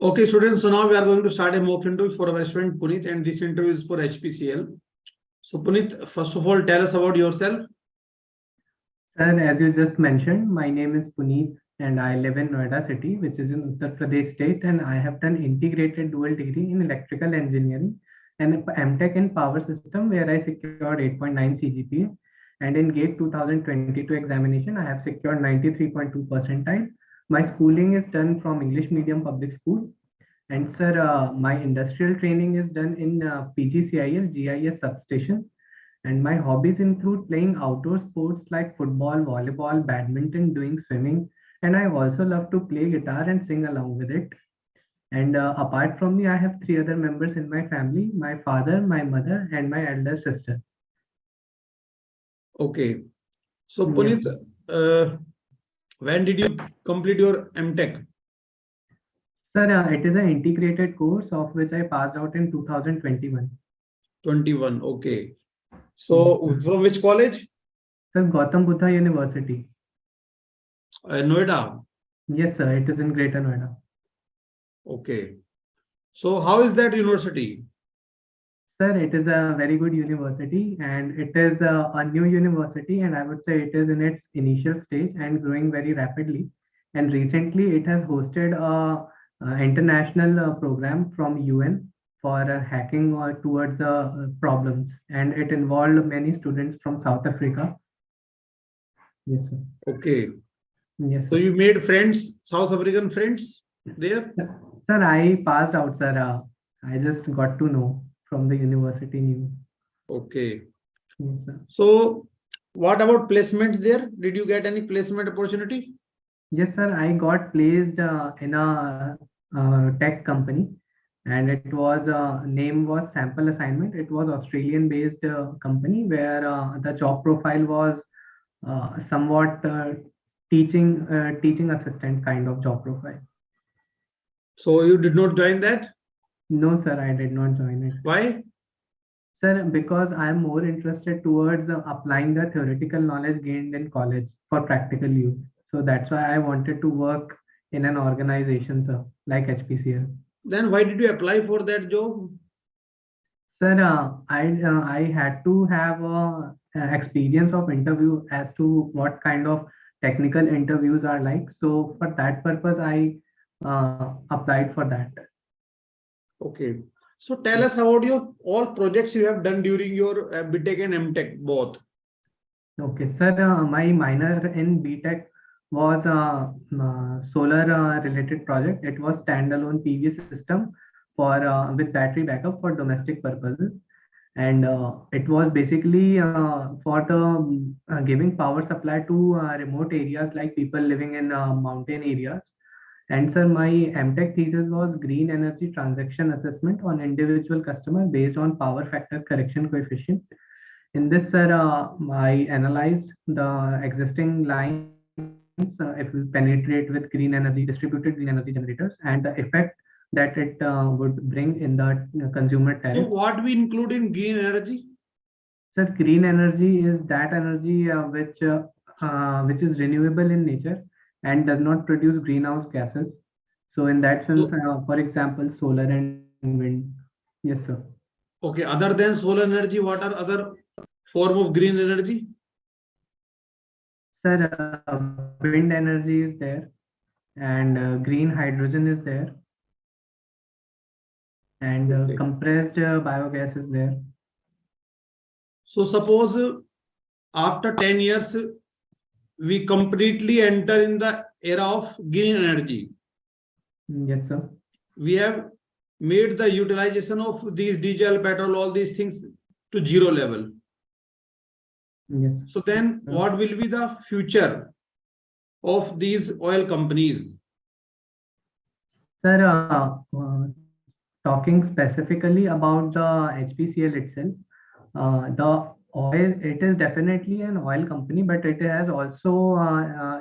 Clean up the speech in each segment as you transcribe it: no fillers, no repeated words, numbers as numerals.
Okay, students, so now we are going to start a mock interview for our student Puneet, and this interview is for HPCL. So Puneet, first of all, tell us about yourself. Sir, as you just mentioned, my name is Puneet and I live in Noida city, which is in Uttar Pradesh state, and I have done integrated dual degree in electrical engineering and M.Tech in power system, where I secured 8.9 CGPA. And in GATE 2022 examination, I have secured 93.2 percentile. My schooling is done from English medium public school. And sir, my industrial training is done in PGCIL GIS substation. And my hobbies include playing outdoor sports like football, volleyball, badminton, doing swimming. And I also love to play guitar and sing along with it. And apart from me, I have 3 other members in my family: my father, my mother, and my elder sister. Okay. So Puneet, when did you complete your M.Tech? Sir, it is an integrated course of which I passed out in 2021. 21. Okay. So from which college? Sir, Gautam Buddha University. Noida. Yes, sir. It is in Greater Noida. Okay. So how is that university? Sir, it is a very good university, and it is a new university, and I would say it is in its initial stage and growing very rapidly. And recently, it has hosted a international program from UN for hacking towards problems, and it involved many students from South Africa. Yes, sir. Okay. Yes, So sir. you made friends, South African friends there? Sir, I passed out, sir. I just got to know from the university news. Okay. Yes, sir. So what about placements there? Did you get any placement opportunity? Yes, sir. I got placed in a tech company, and it was name was Sample Assignment. It was Australian-based company where the job profile was somewhat teaching assistant kind of job profile. So you did not join that? No, sir, I did not join it. Why? Sir, because I am more interested towards applying the theoretical knowledge gained in college for practical use. So that's why I wanted to work in an organization, sir, like HPCL. Then why did you apply for that job? Sir, I had to have experience of interview as to what kind of technical interviews are like. So for that purpose, I applied for that. Okay. So tell us about your all projects you have done during your B.Tech and M.Tech both. Okay, sir, my minor in B.Tech was a solar related project. It was standalone PV system for with battery backup for domestic purposes, and it was basically for the giving power supply to remote areas like people living in mountain areas. And sir, my M.Tech thesis was green energy transaction assessment on individual customer based on power factor correction coefficient. In this, sir, I analyzed the existing lines if we penetrate with green energy, distributed green energy generators, and the effect that it would bring in the consumer So tariff. what we include in green energy? Sir, green energy is that energy which is renewable in nature and does not produce greenhouse gases. So in that sense, for example, solar and wind. Yes, sir. Okay, other than solar energy, what are other form of green energy? Sir, wind energy is there, and green hydrogen is there, and Okay. compressed biogas is there. So suppose after 10 years, we completely enter in the era of green energy. Yes, sir. We have made the utilization of these diesel, petrol, all these things to zero level. Yes. So then what will be the future of these oil companies? Sir, talking specifically about the HPCL itself, the oil, it is definitely an oil company, but it has also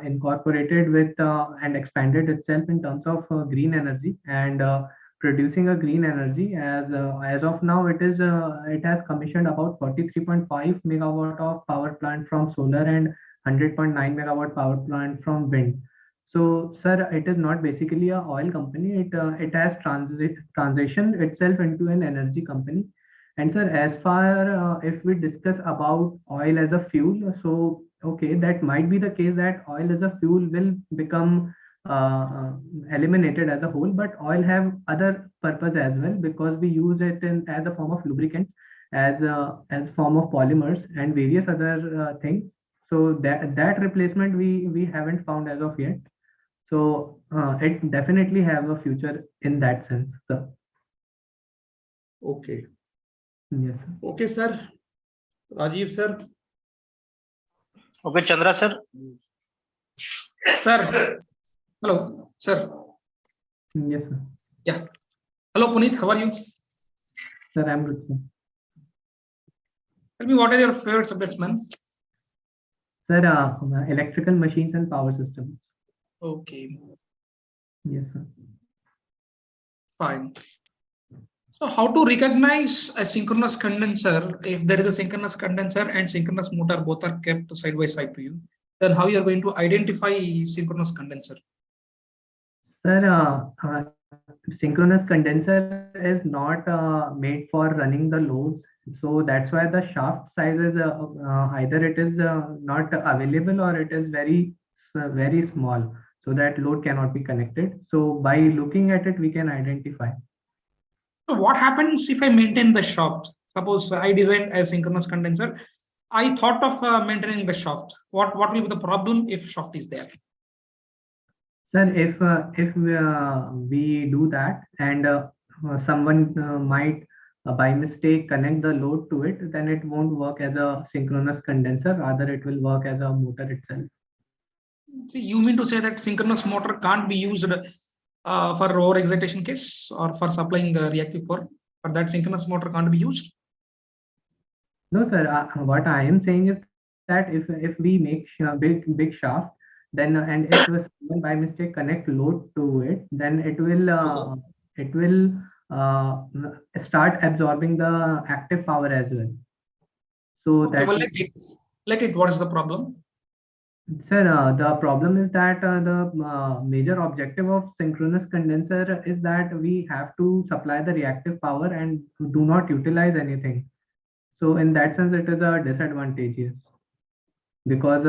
incorporated with and expanded itself in terms of green energy and producing a green energy. As of now, it has commissioned about 43.5 megawatt of power plant from solar and 100.9 megawatt power plant from wind. So, sir, it is not basically a oil company. It has transitioned itself into an energy company. And sir, as far if we discuss about oil as a fuel, so okay, that might be the case that oil as a fuel will become eliminated as a whole, but oil have other purpose as well, because we use it in as a form of lubricant, as form of polymers and various other things. So that replacement we haven't found as of yet. So it definitely have a future in that sense, sir. Okay. Yes, sir. Okay, sir. Rajiv, sir. Okay, Chandra, sir. Sir, hello, sir. Yes, sir. Yeah. Hello, Puneet. How are you? Sir, I'm good, sir. Tell me, what are your favorite subjects, man? Sir, electrical machines and power systems. Okay, Yes, sir. fine. So, how to recognize a synchronous condenser if there is a synchronous condenser and synchronous motor, both are kept side by side to you? Then, how you are going to identify synchronous condenser? Sir, synchronous condenser is not made for running the loads. So that's why the shaft size is either it is not available or it is very small, so that load cannot be connected. So by looking at it, we can identify. So, what happens if I maintain the shaft? Suppose I designed a synchronous condenser. I thought of maintaining the shaft. What will be the problem if shaft is there? Sir, if we do that and someone might by mistake connect the load to it, then it won't work as a synchronous condenser. Rather, it will work as a motor itself. See, you mean to say that synchronous motor can't be used for over excitation case or for supplying the reactive power? For that, synchronous motor can't be used? No, sir. What I am saying is that if we make big shaft, then and if someone by mistake connect load to it, then it will start absorbing the active power as well. So Okay, that well, let it. What is the problem? Sir, the problem is that the major objective of synchronous condenser is that we have to supply the reactive power and do not utilize anything. So in that sense, it is a disadvantageous because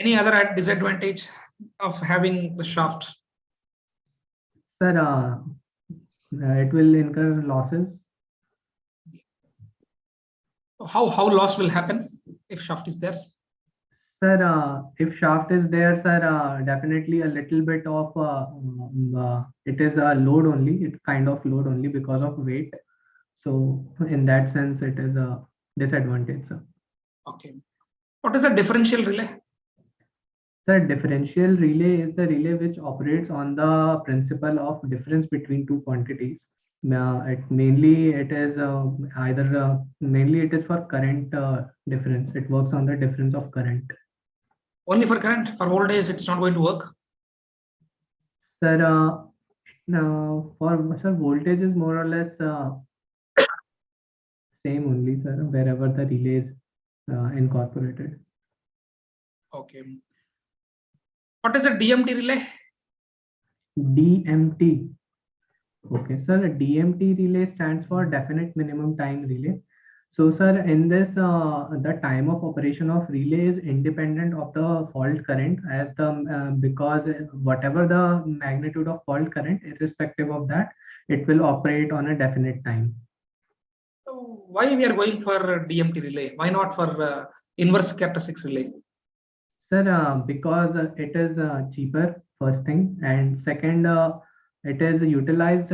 Any other disadvantage of having the shaft? sir, it will incur losses. How loss will happen if shaft is there? Sir, if shaft is there, sir, definitely a little bit of it is a load only. It's kind of load only because of weight. So in that sense, it is a disadvantage, sir. Okay. What is a differential relay? The differential relay is the relay which operates on the principle of difference between two quantities. Mainly it is for current difference. It works on the difference of current. Only for current. For voltage, it's not going to work. Sir, for sir, voltage is more or less same only, sir, wherever the relay is incorporated. Okay. What is a DMT relay? DMT. Okay, sir, DMT relay stands for definite minimum time relay. So, sir, in this, the time of operation of relay is independent of the fault current, as the because whatever the magnitude of fault current, irrespective of that, it will operate on a definite time. So why we are going for DMT relay? Why not for inverse characteristics relay? Sir, because it is cheaper, first thing, and second, it is utilized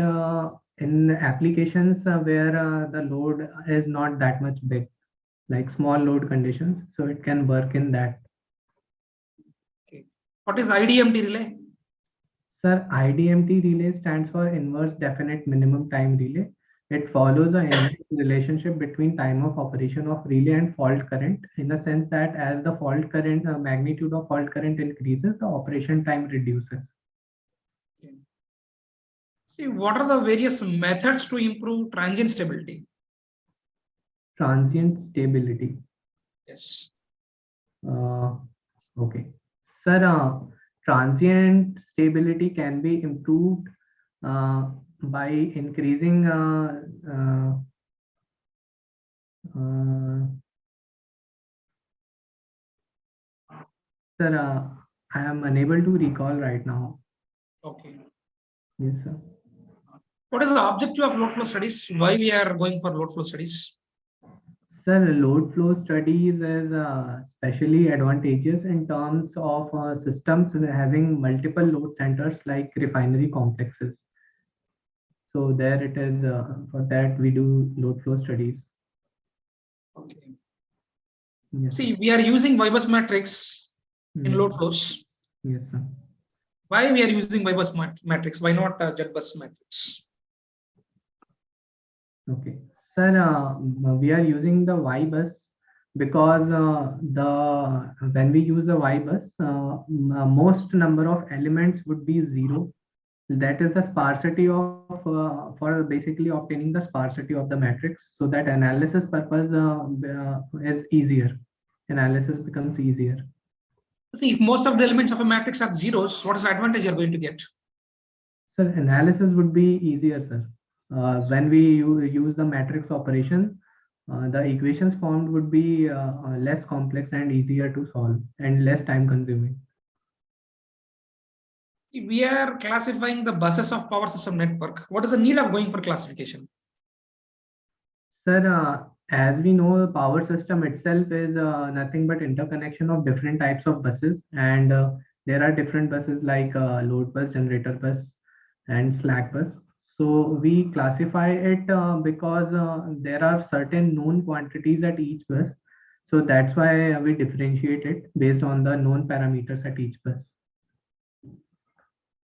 in applications where the load is not that much big, like small load conditions, so it can work in that. Okay. What is IDMT relay? Sir, IDMT relay stands for inverse definite minimum time relay. It follows an inverse relationship between time of operation of relay and fault current, in the sense that as the fault current magnitude of fault current increases, the operation time reduces. Okay. See, what are the various methods to improve transient stability? Transient stability. Yes. Okay. Sir, transient stability can be improved by increasing sir, I am unable to recall right now. Okay. Yes, sir. What is the objective of load flow studies? Why we are going for load flow studies? Sir, load flow studies is especially advantageous in terms of systems having multiple load centers like refinery complexes. So there it is, for that we do load flow studies. Okay. Yes, See, we are using Y-bus matrix in yes, load flows. yes, sir. Why we are using Y-bus matrix? Why not Z-bus matrix? Okay. Sir, we are using the Y-bus because when we use the Y-bus, most number of elements would be 0. That is the sparsity of for basically obtaining the sparsity of the matrix, so that analysis purpose is easier. Analysis becomes easier. See, if most of the elements of a matrix are zeros, what is the advantage you're going to get? Sir, analysis would be easier, sir. When we use the matrix operation, the equations formed would be less complex and easier to solve and less time consuming. We are classifying the buses of power system network. What is the need of going for classification? Sir, as we know, the power system itself is nothing but interconnection of different types of buses, and there are different buses like load bus, generator bus, and slack bus. So we classify it because there are certain known quantities at each bus. So that's why we differentiate it based on the known parameters at each bus.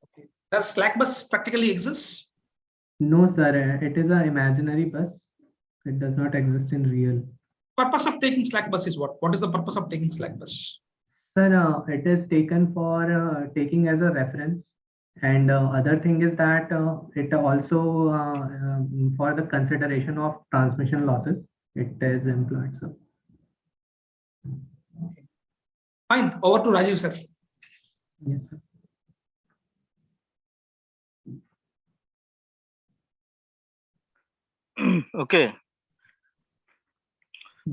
Okay. Does slack bus practically exist? No, sir, it is an imaginary bus. It does not exist in real. Purpose of taking slack bus is what? What is the purpose of taking slack bus? Sir, it is taken for taking as a reference. And other thing is that it also for the consideration of transmission losses, it is employed. So. Fine. Over to Rajiv, sir. Yes, sir. Okay.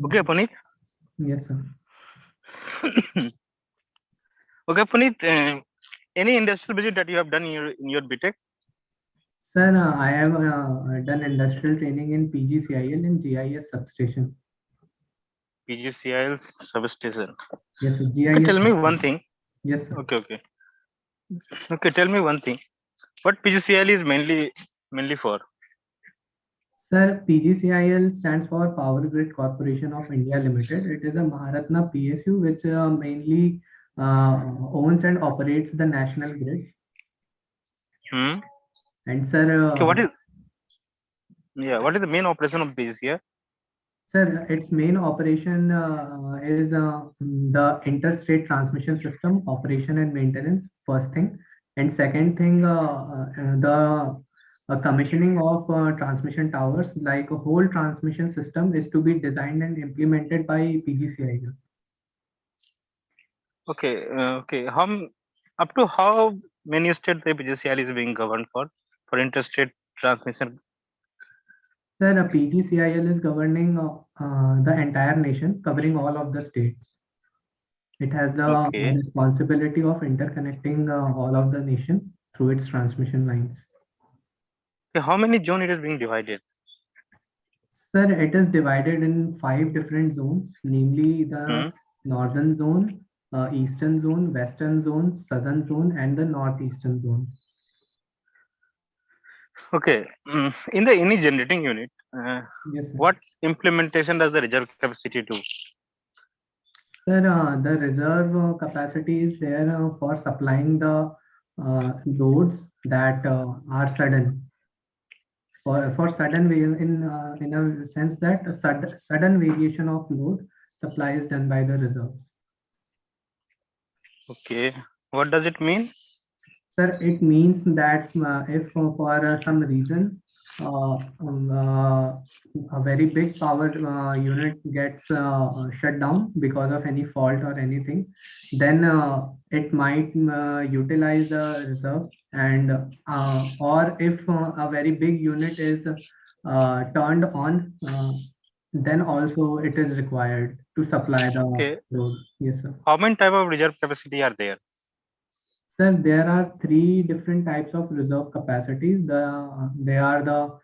Okay, Puneet. Yes, sir. Okay, Puneet. Any industrial visit that you have done in your B.Tech? Sir, I have done industrial training in PGCIL in GIS substation. PGCL substation. Yes, sir. Okay, tell me one thing. Yes, sir. Okay, tell me one thing. What PGCL is mainly for? Sir, PGCIL stands for Power Grid Corporation of India Limited. It is a Maharatna PSU which mainly owns and operates the national grid. And sir, okay, what is the main operation of PGCL? Sir, its main operation is the interstate transmission system operation and maintenance, first thing. And second thing, the commissioning of transmission towers, like a whole transmission system is to be designed and implemented by PGCIL. Okay. Up to how many states the PGCL is being governed for interstate transmission? Sir, PGCIL is governing the entire nation, covering all of the states. It has the responsibility of interconnecting all of the nation through its transmission lines. Okay, how many zones it is being divided? Sir, it is divided in 5 different zones, namely the northern zone, eastern zone, western zone, southern zone, and the northeastern zone. Okay, in the any generating unit, yes, what implementation does the reserve capacity do? Sir, the reserve capacity is there for supplying the loads that are sudden. For sudden in a sense that a sudden variation of load supply is done by the reserve. Okay, what does it mean? Sir, it means that if for some reason a very big power unit gets shut down because of any fault or anything, then it might utilize the reserve, and or if a very big unit is turned on, then also it is required to supply the Okay. load. Yes, sir. How many type of reserve capacity are there? Sir, there are three different types of reserve capacities. They are the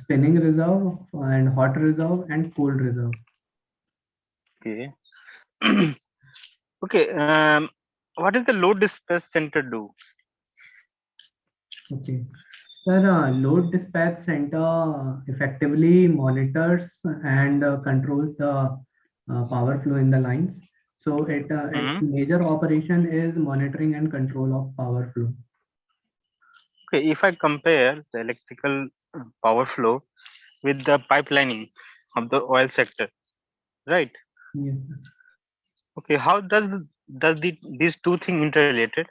spinning reserve and hot reserve and cold reserve. Okay. Okay. What is the load dispatch center do? Okay. Sir, load dispatch center effectively monitors and controls the power flow in the lines. So its major operation is monitoring and control of power flow. Okay. If I compare the electrical power flow with the pipelining of the oil sector, right? Yes. Okay. How does these two things interrelated?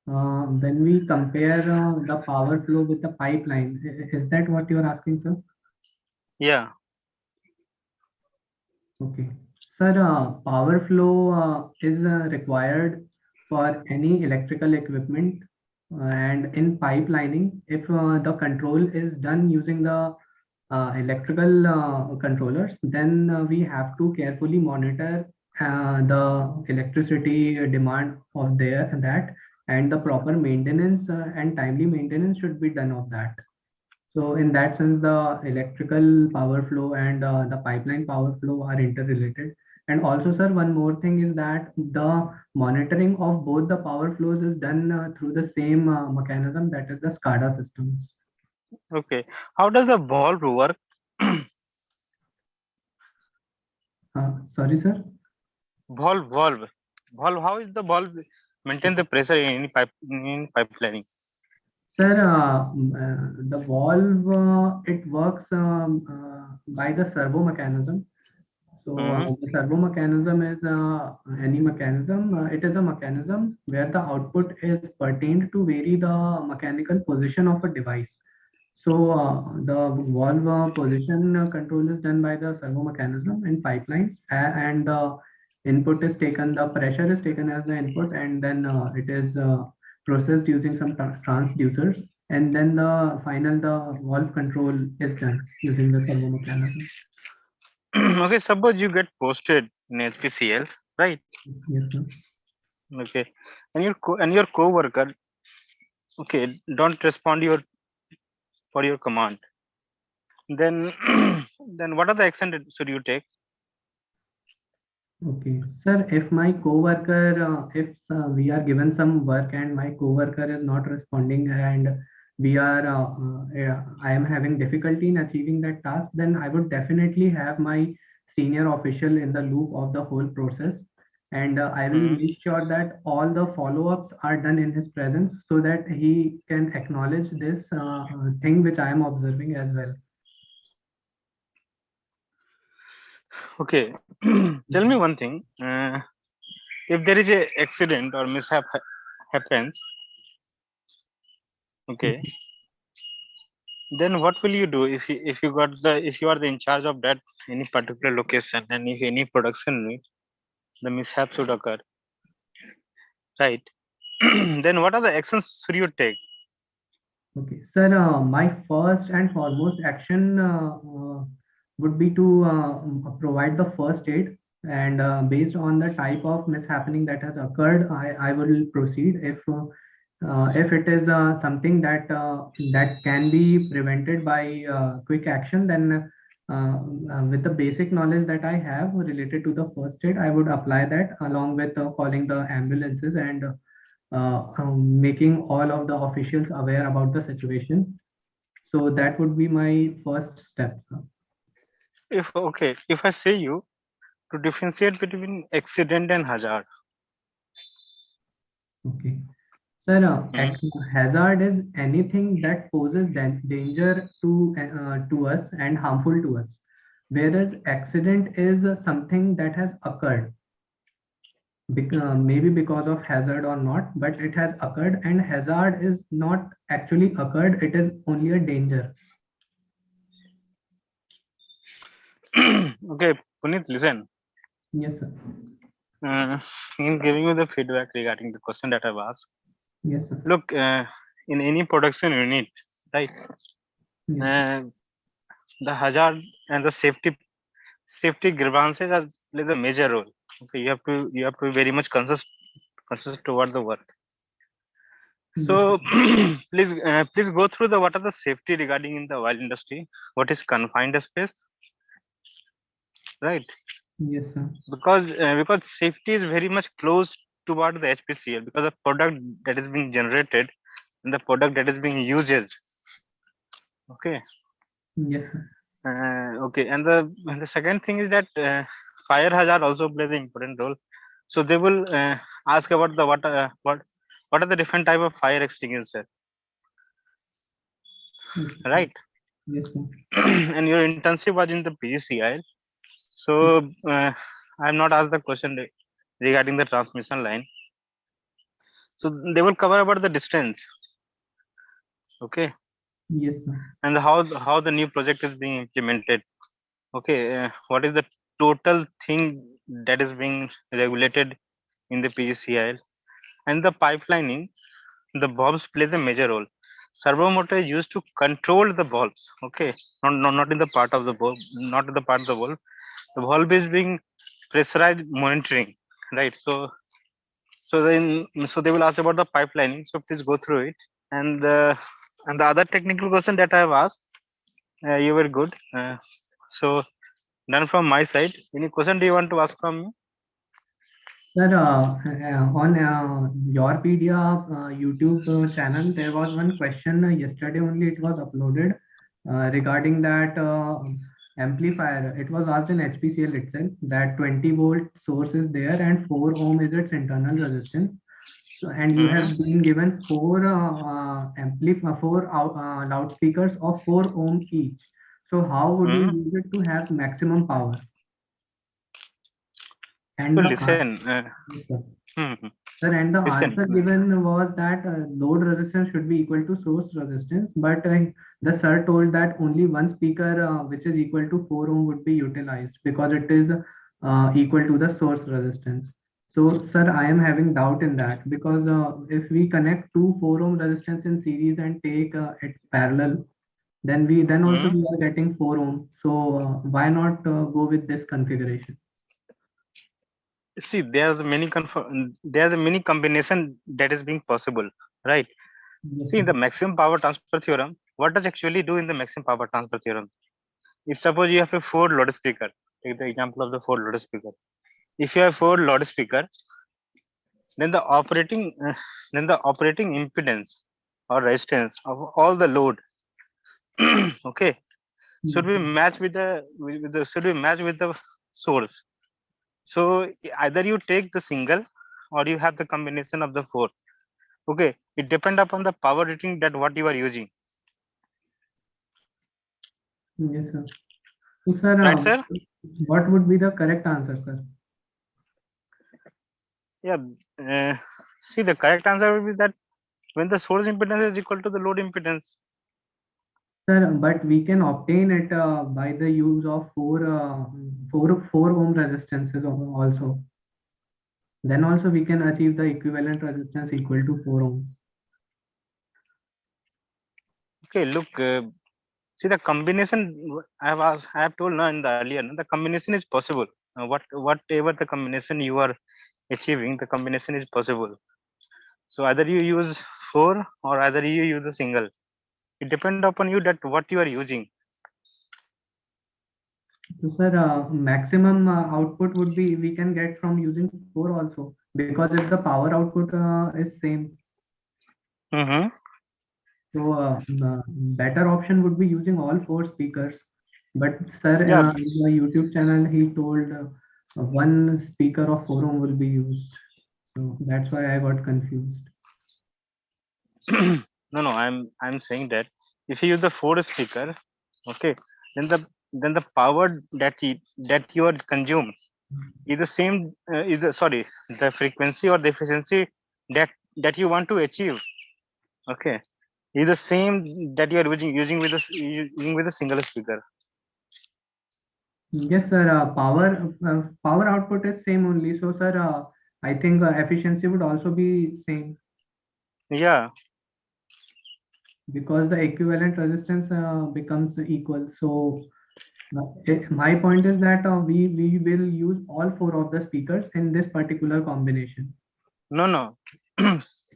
When we compare the power flow with the pipeline, is that what you are asking, sir? Yeah. Okay. Sir, power flow is required for any electrical equipment, and in pipelining, if the control is done using the electrical controllers, then we have to carefully monitor the electricity demand of that, and the proper maintenance and timely maintenance should be done of that. So in that sense, the electrical power flow and the pipeline power flow are interrelated. And also, sir, one more thing is that the monitoring of both the power flows is done through the same mechanism, that is the SCADA systems. Okay. How does the valve work? Sorry, sir. Valve. How is the valve maintain the pressure in pipelining? Sir, the valve, it works by the servo mechanism. So the servo mechanism is any mechanism. It is a mechanism where the output is pertained to vary the mechanical position of a device. So the valve position control is done by the servo mechanism in pipelines, and the input is taken, the pressure is taken as the input, and then it is processed using some transducers, and then the valve control is done using the servo mechanism. Okay, suppose you get posted in HPCL, right? Yes, sir. Okay, and your co-worker, okay, don't respond for your command. Then then what are the action that should you take? Okay, sir, if my coworker, if we are given some work and my coworker is not responding, and I am having difficulty in achieving that task, then I would definitely have my senior official in the loop of the whole process, and I will make sure that all the follow-ups are done in his presence, so that he can acknowledge this thing which I am observing as well. Okay, tell me one thing. If there is a accident or mishap happens, okay, then what will you do if you are the in charge of that any particular location, and if any production need the mishap should occur, right? Then what are the actions should you take? Okay, sir, my first and foremost action would be to provide the first aid, and based on the type of mishappening that has occurred, I will proceed. If it is something that can be prevented by quick action, then with the basic knowledge that I have related to the first aid, I would apply that along with calling the ambulances and making all of the officials aware about the situation. So that would be my first step. If I say you to differentiate between accident and hazard. Okay. Sir, hazard is anything that poses danger to us and harmful to us, whereas accident is something that has occurred. maybe because of hazard or not, but it has occurred, and hazard is not actually occurred, it is only a danger. Okay, Puneet, listen. Yes, sir. In giving you the feedback regarding the question that I've asked, Yes, sir. look, in any production unit, right? Yes, The hazard and the safety grievances are plays a major role. Okay, you have to be very much conscious toward the work. So please go through the what are the safety regarding in the oil industry. What is confined space, right? yes, sir. Because safety is very much close toward the HPCL, because the product that is being generated and the product that is being used. Okay. Yes, sir. Okay, and the second thing is that fire hazard also plays an important role. So they will ask about the what are the different type of fire extinguisher, Okay. right? Yes, sir. And your internship was in the BCI. So I have not asked the question regarding the transmission line. So they will cover about the distance, okay, Yes, sir. and how the new project is being implemented. Okay, what is the total thing that is being regulated in the PGCIL, and the pipelining. The bulbs plays a major role. Servo motor is used to control the bulbs. Okay, not in the part of the bulb, not in the part of the bulb. The bulb is being pressurized monitoring, right? So they will ask about the pipelining. So please go through it. And the other technical question that I have asked, you were good. So done from my side. Any question do you want to ask from me? Sir, on YourPedia YouTube channel, there was one question yesterday only. It was uploaded regarding that amplifier. It was asked in HPCL itself that 20-volt source is there and 4 ohm is its internal resistance. So, and you have been given four loudspeakers of 4 ohm each. So how would you use it to have maximum power? And So the listen. yes, sir. Hmm. Sir, and the Listen. answer given was that load resistance should be equal to source resistance, but the sir told that only one speaker which is equal to 4 ohm would be utilized because it is equal to the source resistance. So, sir, I am having doubt in that because if we connect two 4 ohm resistance in series and take it parallel, then also we are getting 4 ohm. So why not go with this configuration? See, there are the many combination that is being possible, right? Yes, See, in sir. the maximum power transfer theorem, what does actually do in the maximum power transfer theorem? If suppose you have a 4 loudspeaker, take the example of the 4 loudspeaker. If you have 4 loudspeaker, then the operating impedance or resistance of all the load, okay, should be matched with the source. So either you take the single or you have the combination of the 4. Okay, it depends upon the power rating that what you are using. Yes, sir. So, sir, Right, sir? what would be the correct answer, sir? Yeah. See, the correct answer will be that when the source impedance is equal to the load impedance. Sir, but we can obtain it by the use of 4 ohm resistances also. Then also we can achieve the equivalent resistance equal to 4 ohms. Okay, look, see the combination I have told now in the earlier, the combination is possible. Whatever the combination you are achieving, the combination is possible. So either you use 4 or either you use a single. It depends upon you that what you are using. So, sir, maximum output would be we can get from using 4 also because if the power output is same. So the better option would be using all 4 speakers. But sir, Yeah. in the YouTube channel, he told one speaker of 4 ohm will be used. So that's why I got confused. No, I'm saying that if you use the 4 speaker, okay, then the power that you are consume is the same the frequency or the efficiency that you want to achieve, okay, is the same that you are using with a single speaker. Yes, sir. Power output is same only. So, sir, I think efficiency would also be same Yeah, because the equivalent resistance becomes equal. So, my point is that we will use all four of the speakers in this particular combination. no.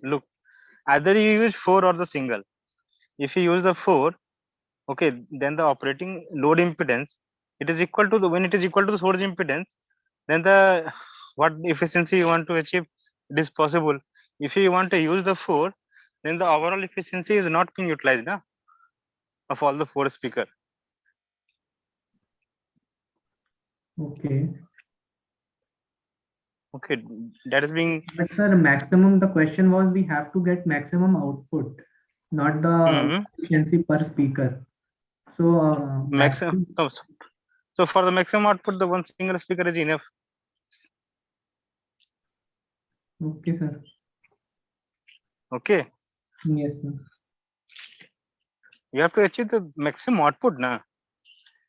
Look, either you use 4 or the single. If you use the 4, okay, then the operating load impedance, it is equal to the, when it is equal to the source impedance, then the what efficiency you want to achieve, it is possible. If you want to use the 4, then the overall efficiency is not being utilized, na, of all the 4 speaker. Okay. Okay, that is being. But sir, maximum, the question was we have to get maximum output, not the efficiency per speaker. So Maximum. So for the maximum output, the one single speaker is enough. Okay, sir. Okay. Yes, sir. You have to achieve the maximum output, na.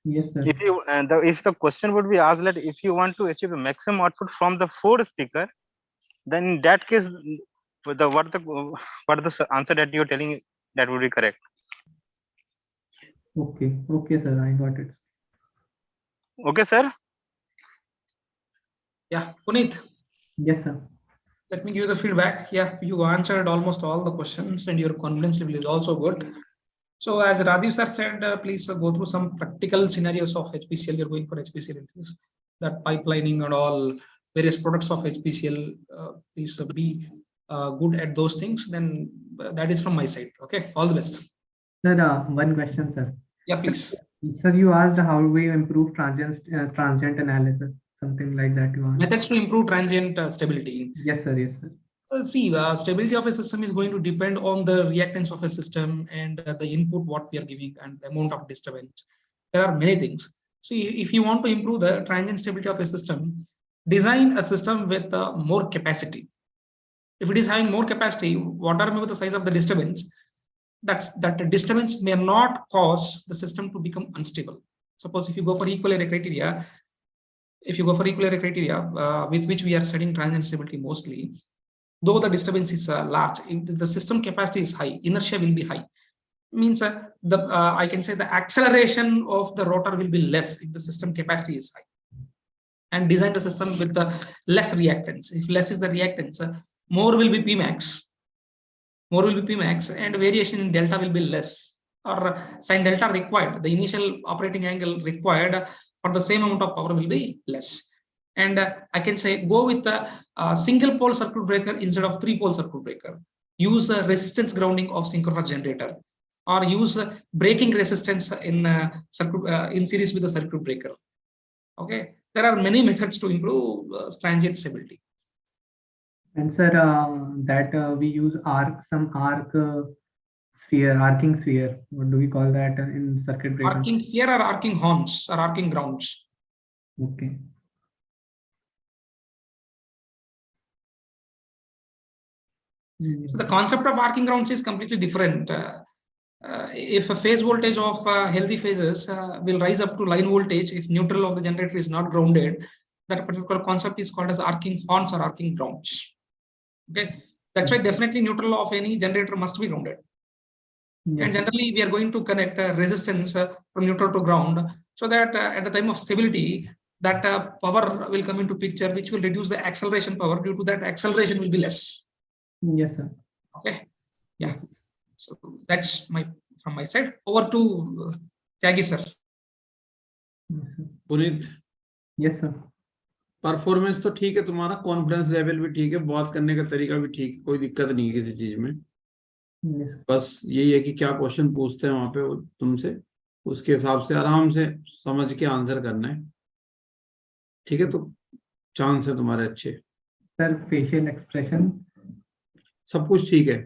Yes, sir. If you if the question would be asked that if you want to achieve the maximum output from the 4 speaker, then in that case, what the answer that you're telling, that would be correct. Okay, okay, sir, I got it. Okay, sir. Yeah, Puneet. Yes, sir. Let me give you the feedback. Yeah, you answered almost all the questions and your confidence level is also good. So as Rajiv sir said, please go through some practical scenarios of HPCL. You're going for HPCL interviews, that pipelining and all various products of HPCL. Please be good at those things. Then that is from my side. Okay, all the best. Sir, one question, sir. Yeah, please. Sir, you asked how we improve transient analysis, something like that. You asked. Methods to improve transient stability. Yes, sir. Yes, sir. See, stability of a system is going to depend on the reactance of a system and the input what we are giving and the amount of disturbance. There are many things. See, if you want to improve the transient stability of a system, design a system with more capacity. If it is having more capacity, whatever the size of the disturbance, that the disturbance may not cause the system to become unstable. Suppose if you go for equilibrium criteria, with which we are studying transient stability mostly, though the disturbance is large, if the system capacity is high, inertia will be high. Means I can say the acceleration of the rotor will be less if the system capacity is high. And design the system with the less reactance. If less is the reactance, more will be Pmax. More will be Pmax, and variation in delta will be less. Or sin delta required, the initial operating angle required for the same amount of power will be less. And I can say go with the single pole circuit breaker instead of 3-pole circuit breaker. Use a resistance grounding of synchronous generator, or use braking resistance in in series with the circuit breaker. Okay, there are many methods to improve transient stability. And sir, that we use some arcing sphere. What do we call that in circuit breaker? Arcing sphere or arcing horns or arcing grounds. Okay. So the concept of arcing grounds is completely different. If a phase voltage of healthy phases will rise up to line voltage if neutral of the generator is not grounded, that particular concept is called as arcing horns or arcing grounds. Okay, that's why definitely neutral of any generator must be grounded. Yeah. And generally we are going to connect resistance from neutral to ground, so that at the time of stability, that power will come into picture, which will reduce the acceleration power. Due to that, acceleration will be less. Yes, sir. Okay. Yeah. So that's from my side. Over to Tyagi sir. Puneet, Yes, sir. Performance तो ठीक है तुम्हारा, confidence level भी ठीक है, बात करने का तरीका भी ठीक, कोई दिक्कत नहीं है किसी चीज में। बस यही है कि क्या क्वेश्चन पूछते हैं वहां पे तुमसे, उसके हिसाब से आराम से समझ के आंसर करना है, ठीक है? तो चांस है तुम्हारे अच्छे। सर फेशियल एक्सप्रेशन सब कुछ ठीक है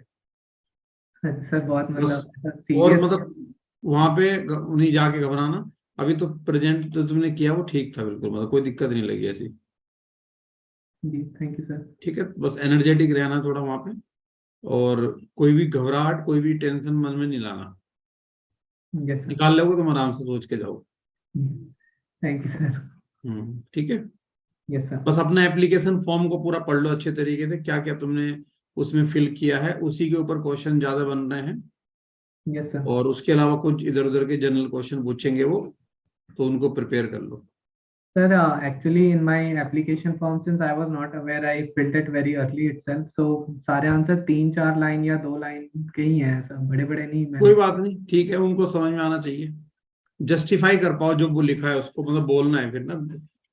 सर, बहुत मतलब और मतलब वहां पे नहीं जाके घबराना, अभी तो प्रेजेंट जो तुमने किया वो ठीक था बिल्कुल, मतलब कोई दिक्कत नहीं लगी ऐसी। जी थैंक यू सर। ठीक है, बस एनर्जेटिक रहना थोड़ा वहां पे, और कोई भी घबराहट, कोई भी टेंशन मन में नहीं लाना। Yes sir. निकाल लोगे तुम आराम से सोच के जाओ। Thank you sir. ठीक है, यस सर। बस अपना एप्लीकेशन फॉर्म को पूरा पढ़ लो अच्छे तरीके से, क्या क्या तुमने उसमें फिल किया है, उसी के ऊपर क्वेश्चन ज्यादा बन रहे हैं। Yes sir. और उसके अलावा कुछ इधर उधर के जनरल क्वेश्चन पूछेंगे वो, तो उनको प्रिपेयर कर लो। Sir, actually in my application form, since I was not aware, I filled it very early itself. So सारे आंसर 3-4 लाइन या 2 लाइन के ही हैं सर, बड़े बड़े नहीं। कोई बात नहीं, ठीक है, उनको समझ में आना चाहिए, जस्टिफाई कर पाओ जो वो लिखा है उसको, मतलब बोलना है फिर ना,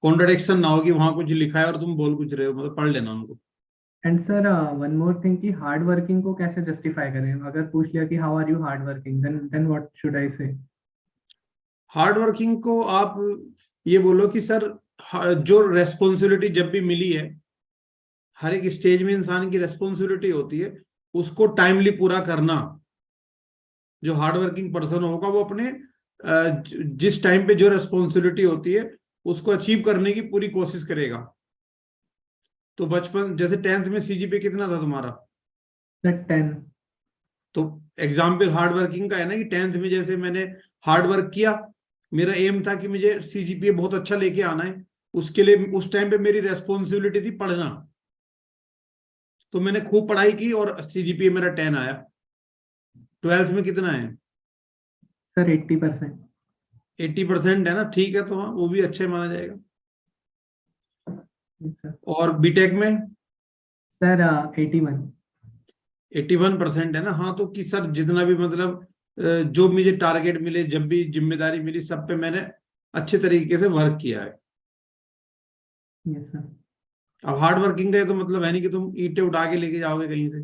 कॉन्ट्रडिक्शन ना हो कि वहां कुछ लिखा है और तुम बोल कुछ रहे हो, मतलब पढ़ लेना उनको। And sir one more thing कि हार्ड वर्किंग को कैसे जस्टिफाई करें? अगर पूछ लिया कि how are you hard working, then what should I say? Hard working को आप ये बोलो कि सर, जो रेस्पॉन्सिबिलिटी जब भी मिली है, हर एक स्टेज में इंसान की रेस्पॉन्सिबिलिटी होती है, उसको टाइमली पूरा करना। जो हार्ड वर्किंग पर्सन होगा वो अपने जिस टाइम पे जो रेस्पॉन्सिबिलिटी होती है उसको अचीव करने की पूरी कोशिश करेगा। तो बचपन जैसे 10th में सीजीपीए कितना था तुम्हारा? सर 10। तो एग्जाम्पल हार्ड वर्किंग का है ना, कि 10th में जैसे मैंने हार्ड वर्क किया, मेरा एम था कि मुझे सीजीपीए बहुत अच्छा लेके आना है, उसके लिए उस टाइम पे मेरी रेस्पॉन्सिबिलिटी थी पढ़ना, तो मैंने खूब पढ़ाई की और सीजीपीए मेरा 10 आया। 12th में कितना है? सर 80%। 80% है ना, ठीक है, तो हाँ वो भी अच्छे माना जाएगा। Yes, sir. और बीटेक में सर 81। 81% है ना, हाँ, तो कि सर जितना भी मतलब जो मुझे टारगेट मिले, जब भी जिम्मेदारी मिली, सब पे मैंने अच्छे तरीके से वर्क किया है। Yes sir. अब हार्ड वर्किंग का ये तो मतलब है नहीं कि तुम ईंटें उठा के लेके जाओगे कहीं से,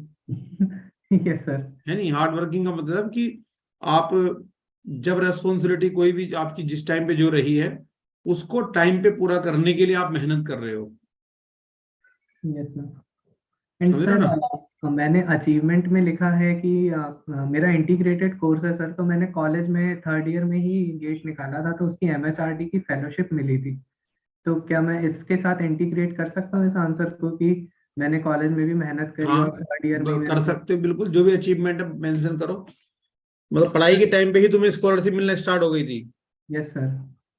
यस सर। है नहीं। हार्ड वर्किंग का मतलब कि आप जब रेस्पॉन्सिबिलिटी कोई भी आपकी जिस टाइम पे जो रही है, उसको टाइम पे पूरा करने के लिए आप मेहनत कर रहे हो। Yes sir. एंड समझ रहे हो सर ना? मैंने अचीवमेंट में लिखा है कि मेरा इंटीग्रेटेड कोर्स है सर, तो मैंने कॉलेज में 3rd ईयर में ही गेट निकाला था, तो उसकी MHRD की फेलोशिप मिली थी। तो क्या मैं इसके साथ इंटीग्रेट कर सकता हूँ इस आंसर को कि मैंने कॉलेज में भी मेहनत करी हाँ, और 3rd ईयर में कर सकते हो बिल्कुल, जो भी अचीवमेंट है मेंशन करो। मतलब पढ़ाई के टाइम पे ही तुम्हें स्कॉलरशिप मिलना स्टार्ट हो गई थी? Yes sir.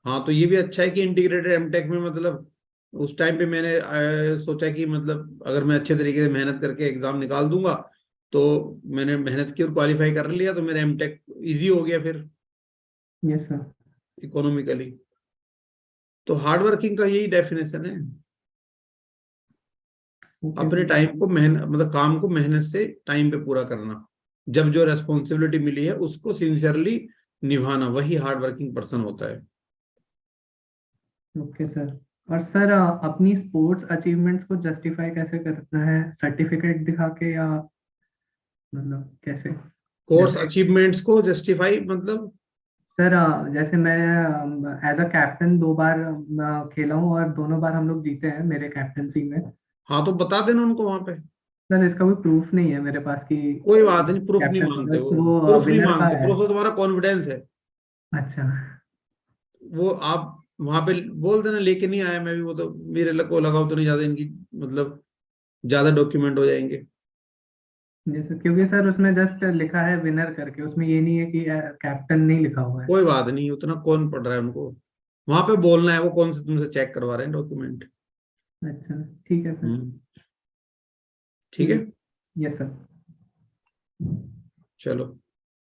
हाँ, तो ये भी अच्छा है कि इंटीग्रेटेड एमटेक में, मतलब उस टाइम पे मैंने सोचा कि मतलब अगर मैं अच्छे तरीके से मेहनत करके एग्जाम निकाल दूंगा, तो मैंने मेहनत की और क्वालिफाई कर लिया, तो मेरा एमटेक इजी हो गया फिर यस सर। इकोनॉमिकली। तो हार्ड वर्किंग का यही डेफिनेशन है, ओके अपने टाइम को मेहनत, मतलब काम को मेहनत से टाइम पे पूरा करना, जब जो रेस्पॉन्सिबिलिटी मिली है उसको सिंसियरली निभाना, वही हार्ड वर्किंग पर्सन होता है। Okay sir. और सर अपनी स्पोर्ट्स अचीवमेंट्स को जस्टिफाई कैसे करना है? सर्टिफिकेट दिखा के या मतलब कैसे? कोर्स जैसे अचीवमेंट्स को जस्टिफाई मतलब? सर जैसे मैं एज अ कैप्टन 2 बार खेला हूँ और दोनों बार हम लोग जीते हैं मेरे कैप्टनसी में। हाँ, तो बता देना उनको वहां पे। सर इसका कोई प्रूफ नहीं है मेरे पास कि कोई बात नहीं, प्रूफ नहीं कैप्टन, मांगते, बस वो प्रूफ नहीं विनर का मांगते, है। प्रूफ तो तुम्हारा कॉन्फिडेंस है। अच्छा। वो आप वहां पे बोल देना लेके नहीं आया मैं भी, वो तो मेरे को लगाओ तो नहीं ज्यादा इनकी, मतलब ज्यादा डॉक्यूमेंट हो जाएंगे। जैसे क्योंकि सर उसमें जस्ट लिखा है विनर करके, उसमें ये नहीं है कि कैप्टन नहीं लिखा हुआ है। कोई बात नहीं, उतना कौन पढ़ रहा है उनको, वहां पे बोलना है वो कौन से तुमसे चेक करवा रहे हैं डॉक्यूमेंट। अच्छा ठीक है सर। ठीक है, यस सर। चलो।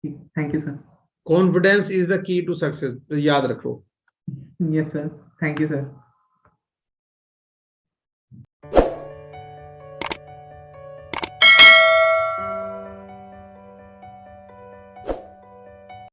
ठीक, thank you sir. Confidence is the key to success, याद रखो। Yes sir. Thank you sir.